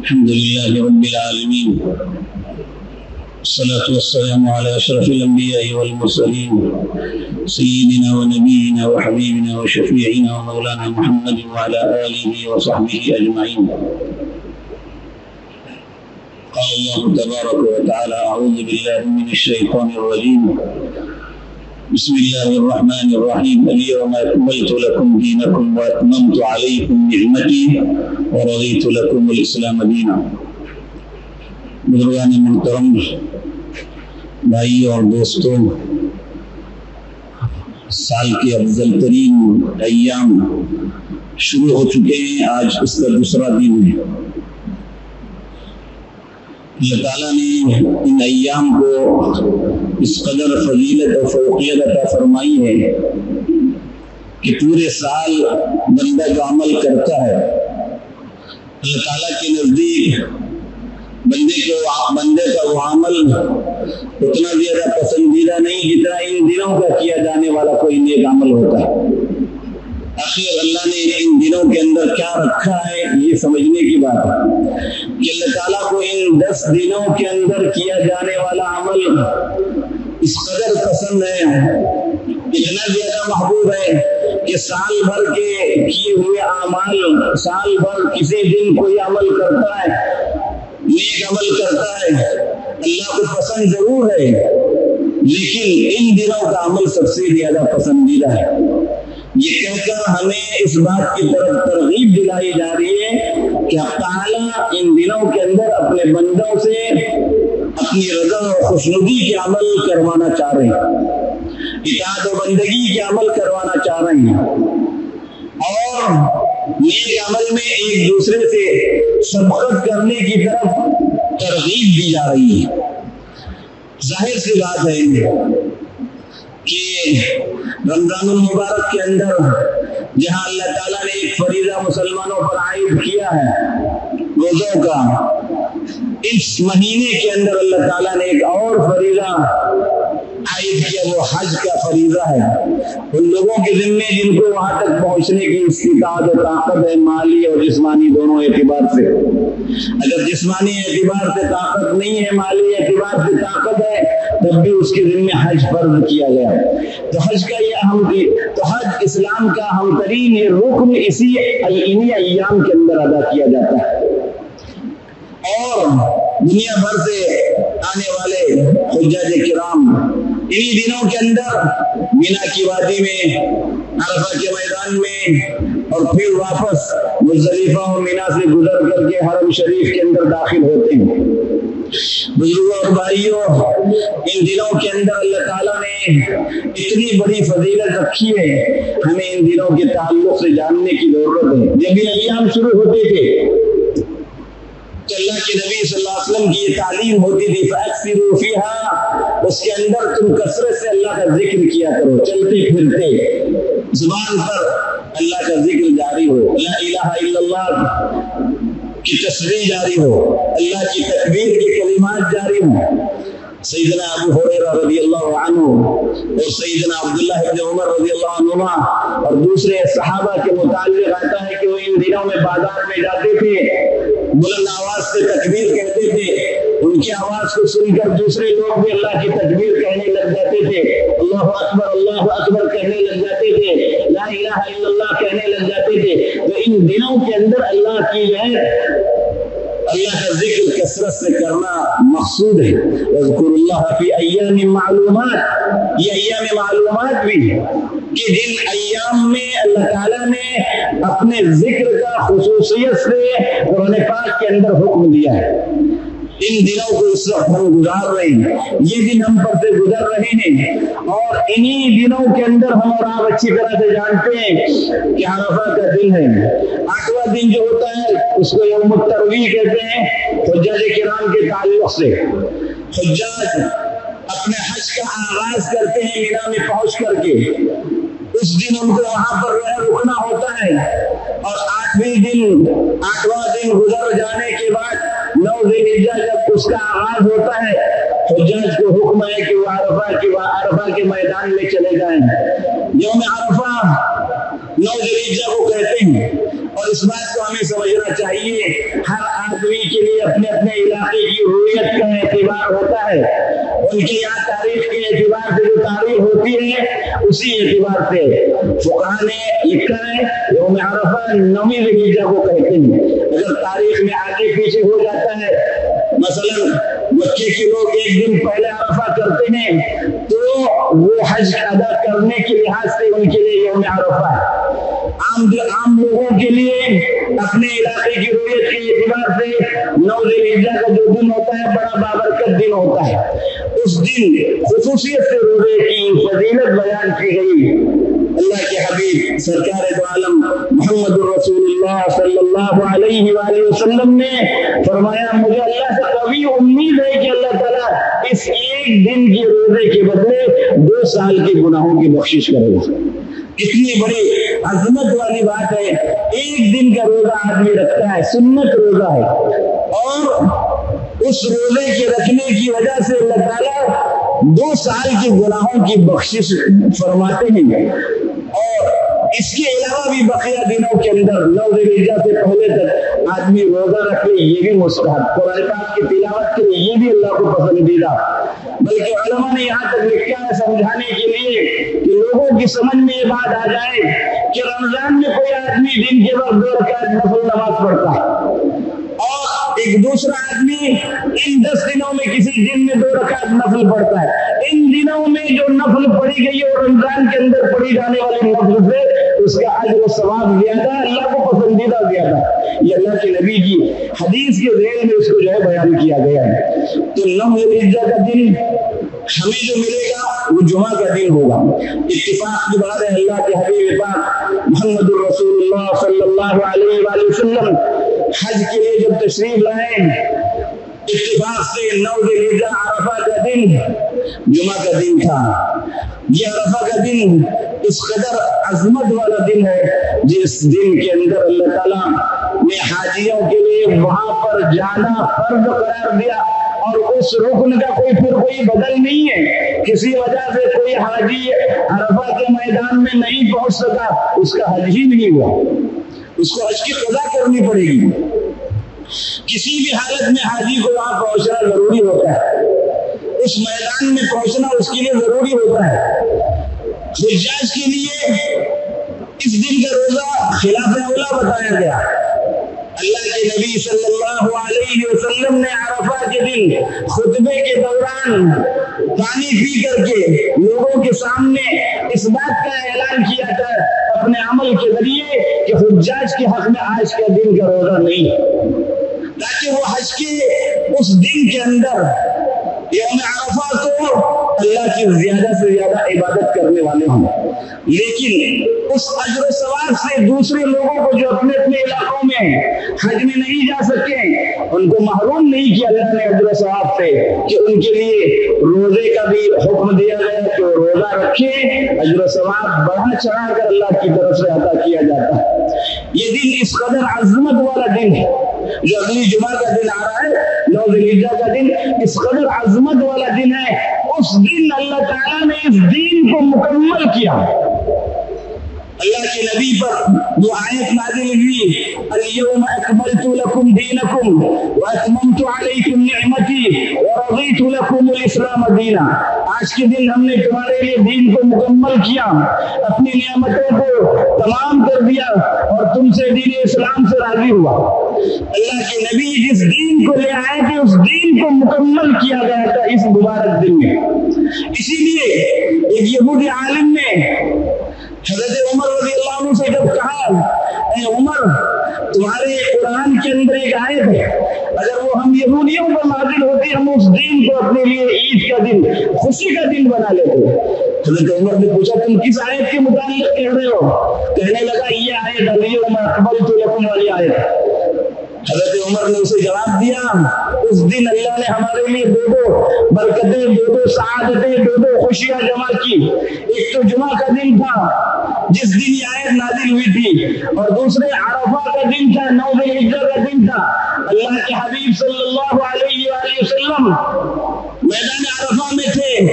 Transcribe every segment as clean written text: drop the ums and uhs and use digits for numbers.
الحمد لله رب العالمين، والصلاة والسلام على أشرف الأنبياء والمرسلين سيدنا ونبينا وحبيبنا وشفيعنا ومولانا محمد وعلى آله وصحبه أجمعين. قال الله تبارك وتعالى: أعوذ بالله من الشيطان الرجيم، بسم الله الرحمن الرحيم. اليوم أكملت لكم دينكم وأتممت عليكم نعمتي ورضيت لكم الإسلام دينا. بزرگان محترم، بھائیوں اور دوستوں، سال کے افضل ترین ایام شروع ہو چکے ہیں. آج اس کا دوسرا دن ہے. اللہ تعالیٰ نے ان ایام کو اس قدر فضیلت اور فوقیت عطا فرمائی ہے کہ پورے سال بندہ جو عمل کرتا ہے اللہ تعالیٰ کے نزدیک بندے کا وہ عمل اتنا زیادہ پسندیدہ نہیں جتنا ان دنوں کا کیا جانے والا کوئی نیک عمل ہوتا ہے. آخر اللہ نے ان دنوں کے اندر کیا رکھا ہے یہ سمجھنے کی بات ہے کہ اللہ تعالیٰ کو ان 10 دنوں کے اندر کیا جانے والا عمل اس قدر پسند ہے، اتنا زیادہ محبوب ہے کہ سال بھر کے کیے ہوئے اعمال، سال بھر کسی دن کوئی عمل کرتا ہے، نیک عمل کرتا ہے، اللہ کو پسند ضرور ہے لیکن ان دنوں کا عمل سب سے زیادہ پسندیدہ ہے. یہ کہہ کر ہمیں اس بات کی طرف ترغیب دلائی جا رہی ہے کہ اللہ تعالیٰ ان دنوں کے اندر اپنے بندوں سے اپنی رضا اور خوشنودی کے عمل کروانا چاہ رہے ہیں، اطاعت و بندگی کے عمل کروانا چاہ رہے ہیں، اور نیک عمل میں ایک دوسرے سے سبقت کرنے کی طرف ترغیب دی جا رہی ہے. ظاہر سی بات ہے کہ رمضان المبارک کے اندر جہاں اللہ تعالیٰ نے ایک فریضہ مسلمانوں پر عائد کیا ہے روزوں کا، اس مہینے کے اندر اللہ تعالیٰ نے ایک اور فریضہ عائد کیا، وہ حج کا فریضہ ہے. ان لوگوں کے ذمے جن کو وہاں تک پہنچنے کی استطاعت و طاقت ہے، مالی اور جسمانی دونوں اعتبار سے. اگر جسمانی اعتبار سے طاقت نہیں ہے، مالی اعتبار سے طاقت ہے، تب بھی اس کے ذمے حج فرض کیا گیا. تو حج کا یہ تو حج اسلام کا اہم ترین رکن انہی ایام کے اندر ادا کیا جاتا ہے. اور دنیا بھر سے آنے والے حجاج کرام انہی دنوں کے اندر مینا کی وادی میں، عرفہ کے میدان میں، اور پھر واپس مزدلفہ اور مینا سے گزر کر کے حرم شریف کے اندر داخل ہوتے ہیں. بزرگوں اور بھائیوں، ان دنوں کے اندر اللہ تعالیٰ نے اتنی بڑی فضیلت رکھی ہے، ہمیں ان دنوں کے تعلق سے جاننے کی ضرورت ہے. جب یہ ایام شروع ہوتے تھے تو اللہ کے نبی صلی اللہ علیہ وسلم کی یہ تعلیم ہوتی تھی، فَأَكْثِرُوا فِيهَا، اس کے اندر تم کثرت سے اللہ کا ذکر کیا کرو، چلتے پھرتے زبان پر اللہ کا ذکر جاری ہو، لا الہ الا اللہ کی تسبیح جاری ہو، اللہ کی تکبیر کی کلمات جاری ہو. سیدنا ابو ہریرہ رضی اللہ عنہ اور سیدنا عبداللہ ابن عمر رضی اللہ عنہما اور دوسرے صحابہ کے متعلق آتا ہے کہ وہ ان دنوں میں بازار میں جاتے تھے، بلند آواز سے تکبیر کہتے تھے. ان کی آواز کو سن کر دوسرے لوگ بھی اللہ کی تکبیر کہنے لگ جاتے تھے، اللہ اکبر کہنے لگ جاتے تھے، لا الہ الا اللہ کہنے لگ جاتے تھے. تو ان دنوں کے اندر اللہ کی اللہ کا ذکر کثرت سے کرنا مقصود ہے. اذکر اللہ فی ایام معلومات، یہ ایام معلومات بھی ہے کہ جن ایام میں اللہ تعالیٰ نے اپنے ذکر کا خصوصیت سے قرآن پاک کے اندر حکم دیا ہے. ان دنوں کو اس وقت ہم گزار رہے ہیں، یہ دن ہم پر سے گزر رہے ہیں، اور انہی دنوں کے اندر ہم اور آپ اچھی طرح سے جانتے ہیں کہ عرفہ کا دن ہے. 8واں دن جو ہوتا ہے اس کو یوم الترویہ کہتے ہیں. حجاج کرام کے تعلق سے حجاج اپنے حج کا آغاز کرتے ہیں مینا میں پہنچ کر کے. اس دن ان کو وہاں پر رکنا ہوتا ہے، اور 8واں دن گزر جانے کے بعد 9 ذی الحجہ جب اس کا آغاز ہوتا ہے، حجاج کو حکم ہے کہ وہ عرفہ کے میدان میں چلے جائیں. یوم عرفہ 9 ذی الحجہ کو کہتے ہیں. اور اس بات کو ہمیں سمجھنا چاہیے ہر آدمی کے لیے اپنے اپنے علاقے کی ہویت کا اعتبار ہوتا ہے. ان کے یہاں تاریخ کے اعتبار سے جو تاریخ ہوتی ہے اسی اعتبار سے فقہاء نے لکھا ہے یوم عرفہ 9ویں ذی الحجہ کو کہتے ہیں. اگر تاریخ میں آگے پیچھے ہو جاتا ہے, مثلا مکے کے لوگ ایک دن پہلے عرفہ کرتے ہیں تو وہ حج ادا کرنے کے لحاظ سے ان کے لیے یوم عرفہ ہے. عام لوگوں کے لیے اپنے علاقے کی رویت کے اعتبار سے 9 ذی الحجہ کا جو دن ہوتا ہے بڑا بابرکت دن ہوتا ہے. اس دن خصوصیت سے روزے کی فضیلت بیان کی گئی. اللہ کے حبیب سرکار دو عالم محمد رسول اللہ صلی اللہ علیہ وآلہ وسلم نے فرمایا مجھے اللہ سے قوی امید ہے کہ اللہ تعالیٰ اس ایک دن کے روزے کے بدلے 2 سال کے گناہوں کی بخشش کرے گا. کتنی بڑی عظمت والی بات ہے. ایک دن کا روزہ آدمی رکھتا ہے, سنت روزہ ہے, اور اس روزے کے رکھنے کی وجہ سے اللہ تعالیٰ 2 سال کے گناہوں کی بخشش فرماتے ہیں. اور اس کے علاوہ بھی بقیہ دنوں کے اندر 9 ذی الحجہ سے پہلے تک آدمی روزہ رکھ لے, یہ بھی مستحب. قرآن پاک کی تلاوت کرے, یہ بھی اللہ کو پسندیدہ. بلکہ علماء نے یہاں تک لکھا ہے سمجھانے کے لیے کہ لوگوں کی سمجھ میں یہ بات آ جائے کہ رمضان میں کوئی آدمی دن کے وقت 2 رکعت نفل نماز پڑھتا ہے اور ایک دوسرا آدمی ان 10 دنوں میں کسی دن میں 2 رکعت نفل پڑھتا ہے. ان دنوں میں جو نفل پڑھی گئی اور رمضان کے اندر پڑھی جانے والی نفل سے اس کا اجر و ثواب زیادہ, اللہ کو پسندیدہ زیادہ. یہ اللہ کے نبی کی حدیث کے ذیل میں اس کو جو ہے بیان کیا گیا ہے. تو 9 ذی الحجہ کا دن ہمیں جو ملے گا وہ جمعہ کا دن ہوگا. اتفاق کی بات ہے اللہ کے حبیب پاک محمد رسول اللہ صلی اللہ علیہ وآلہ وسلم حج کے لیے جب تشریف لائے, اتفاق سے 9 ذی الحجہ عرفہ کا دن جمعہ کا دن تھا. یہ عرفہ کا دن اس قدر عظمت والا دن ہے جس دن کے اندر اللہ تعالیٰ نے حاجیوں کے لیے وہاں پر جانا فرض قرار دیا. اور اس رکن کا کوئی بدل نہیں ہے. کسی وجہ سے کوئی حاجی عرفہ کے میدان میں نہیں پہنچ سکا, اس کا حج ہی نہیں ہوا, اس کو حج کی قضا کرنی پڑے گی. کسی بھی حالت میں حاجی کو وہاں پہنچنا ضروری ہوتا ہے, اس میدان میں پہنچنا اس کے لیے ضروری ہوتا ہے. حجاج کے لیے اس دن کا روزہ خلاف اولا بتایا گیا. اللہ کے نبی صلی اللہ علیہ وسلم نے عرفہ کے دن خطبے کے دوران پانی پی کر کے لوگوں کے سامنے اس بات کا اعلان کیا تھا اپنے عمل کے ذریعے کہ حجاج کے حق میں آج کا دن کا روزہ نہیں, تاکہ وہ حج کے اس دن کے اندر یوم عرفہ کو اللہ کی زیادہ سے زیادہ عبادت کرنے والے ہوں. لیکن اس اجر و ثواب سے دوسرے لوگوں کو جو اپنے اپنے علاقوں میں حج میں نہیں جا سکے ان کو محروم نہیں کیا اللہ نے اجر و ثواب سے, کہ ان کے لیے روزے کا بھی حکم دیا گیا کہ وہ روزہ رکھے. اجر و ثواب بڑھا چڑھا کر اللہ کی طرف سے عطا کیا جاتا ہے. یہ دن اس قدر عظمت والا دن ہے جو اگلی جمعہ کا دن آ رہا ہے 9 ذی الحجہ کا دن, اس قدر عظمت والا دن ہے. اس دن اللہ تعالیٰ نے اس دین کو مکمل کیا. اللہ کے نبی پر جو آیت نازل ہوئی الیوم اکملت لکم دینکم واتممت علیکم نعمتی ورضیت لکم الاسلام دینا, آج کے دن ہم نے تمہارے لیے دین کو مکمل کیا, اپنی نعمتوں کو تمام کر دیا اور تم سے دین اسلام سے راضی ہوا. اللہ کے نبی جس دین کو لے آئے تھے اس دین کو مکمل کیا گیا تھا اس مبارک دن میں. اسی لیے ایک یہودی عالم نے حضرت عمر رضی اللہ عنہ سے جب کہا اے عمر تمہارے قرآن کے اندر ایک آیت ہے, اگر وہ ہم یہودیوں پر نازل ہوتی ہم اس دن کو اپنے لیے عید کا دن خوشی کا دن بنا لیتے. حضرت عمر نے پوچھا تم کس آیت کے متعلق کہہ رہے ہو؟ کہنے لگا یہ آیت الیوم اکملت لکم والی آیت. حضرت عمر نے اسے جواب دیا اس دن اللہ نے ہمارے لیے 2 برکتیں 2 سعادتیں 2 خوشیاں جمع کی. ایک تو جمعہ کا دن تھا جس دن یہ آیت نازل ہوئی تھی, اور دوسرے عرفہ کا دن تھا 9 ذی الحجہ کا دن تھا. اللہ کے حبیب صلی اللہ علیہ وآلہ وسلم میدان عرفہ میں تھے,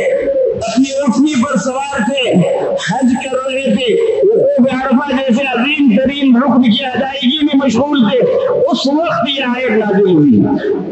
اپنی اونٹنی پر سوار تھے, حج کر رہے تھے. وقوف عرفہ جیسے عظیم ترین رکن کی ادائیگی مشغول تھے، اس وقت یہ آیت نازل ہوئی۔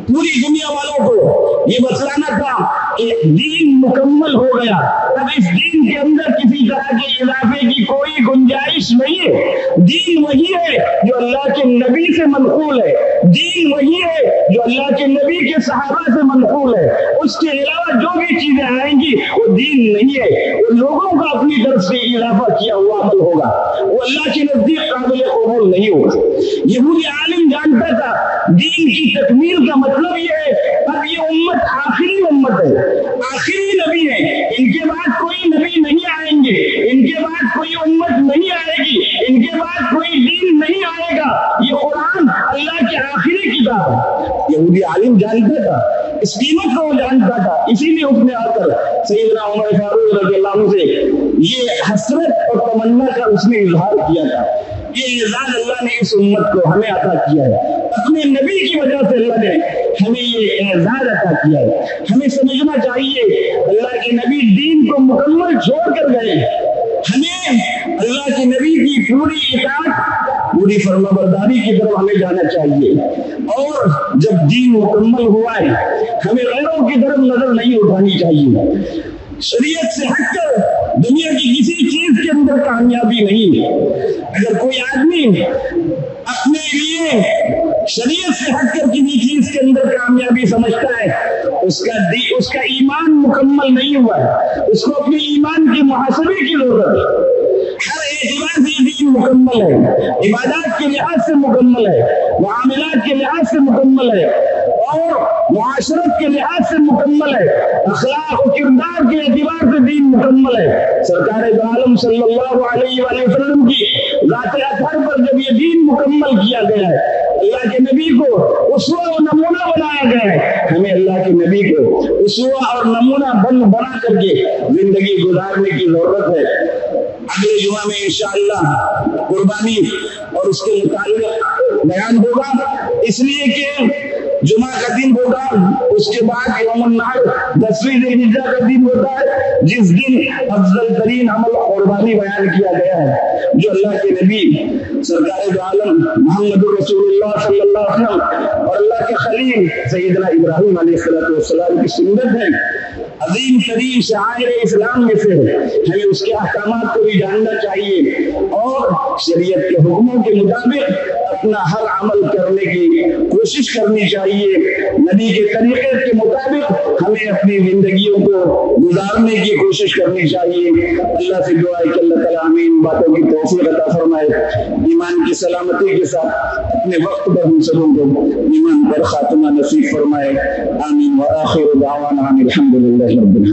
پوری دنیا والوں کو یہ بتلانا تھا کہ دین مکمل ہو گیا، اب اس دین کے اندر کسی طرح کے اضافے کی کوئی گنجائش نہیں ہے۔ دین وہی ہے جو اللہ کے نبی سے منقول ہے، دین وہی ہے جو اللہ کے نبی کے صحابہ سے منقول ہے، اس کے علاوہ جو بھی چیزیں آئیں گی وہ دین نہیں ہے، وہ لوگوں کا اپنی طرف سے اضافہ کیا ہوا عمل ہوگا، وہ اللہ کے نزدیک قابل قبول نہیں ہوگا۔ یہودی عالم جانتا تھا دین کی تکمیل کا مطلب یہ ہے اب یہ امت آخری امت ہے، آخری نبی ہے، ان کے بعد کوئی نبی نہیں آئیں گے، ان کے بعد کوئی امت نہیں آئے گی، ان کے بعد کوئی دین نہیں آئے گا، یہ قرآن اللہ کی آخری کتاب ہے۔ یہودی عالم جانتا تھا، اس قیمت کو وہ جانتا تھا، اسی لیے اس نے آ کر سیدنا عمر فاروق رضی اللہ عنہ سے یہ حسرت اور تمنا کا اس نے اظہار کیا تھا۔ یہ اعزاز اللہ نے اس امت کو ہمیں عطا کیا ہے، اپنے نبی کی وجہ سے اللہ نے ہمیں یہ اعزاز عطا کیا ہے۔ ہمیں سمجھنا چاہیے اللہ کے نبی دین کو مکمل چھوڑ کر گئے، ہمیں اللہ کے نبی کی پوری اطاعت، پوری فرما برداری کی طرف ہمیں جانا چاہیے، اور جب دین مکمل ہوا ہے ہمیں غیروں کی طرف نظر نہیں اٹھانی چاہیے۔ شریعت سے ہٹ کر دنیا کی کسی چیز کے اندر کامیابی نہیں ہے۔ اگر کوئی آدمی اپنے لیے شریعت سے ہٹ کر کسی چیز کے اندر کامیابی سمجھتا ہے، اس کا ایمان مکمل نہیں ہوا ہے، اس کو اپنے ایمان کے محاسبے کی ضرورت ہے۔ ہر اعتبار سے دین مکمل ہے، عبادات کے لحاظ سے مکمل ہے، معاملات کے لحاظ سے مکمل ہے، اور معاشرت کے لحاظ سے مکمل ہے، اخلاق و کردار کے اعتبار سے دین مکمل ہے۔ سرکار دو عالم صلی اللہ علیہ وآلہ وسلم کی ذات اطہر پر جب یہ دین مکمل کیا گیا ہے، اللہ کے نبی کو اسوہ و نمونہ بنایا گیا ہے، ہمیں اللہ کے نبی کو اسوہ اور نمونہ بنا کر کے زندگی گزارنے کی ضرورت ہے۔ اگلے جمعہ میں انشاءاللہ قربانی اور اس کے متعلق بیان ہوگا، اس لیے کہ جمعہ کا دن ہوگا، اس کے بعد یوم النحر 10ویں ذی الحجہ کا دن ہوتا ہے، جس دن افضل ترین عمل قربانی بیان کیا گیا ہے، جو اللہ کے نبی سرکار دو عالم محمد رسول اللہ صلی اللہ علیہ وسلم اور اللہ کے خلیل سیدنا ابراہیم علیہ السلام کی سنت ہے۔ عظیم ترین شعائر اسلام میں سے ہمیں اس کے احکامات کو بھی جاننا چاہیے، اور شریعت کے حکموں کے مطابق اپنا ہر عمل کرنے کی کوشش کرنی چاہیے، نبی کے طریقے کے مطابق ہمیں اپنی زندگیوں کو گزارنے کی کوشش کرنی چاہیے۔ اللہ سے دعا ہے کہ اللہ تعالیٰ ہمیں ان باتوں کی توفیق عطا فرمائے، ایمان کی سلامتی کے ساتھ اپنے وقت پر ہم سبوں کو ایمان پر خاتمہ نصیب فرمائے، آمین۔ وآخر دعوانا الحمدللہ رب العالمین۔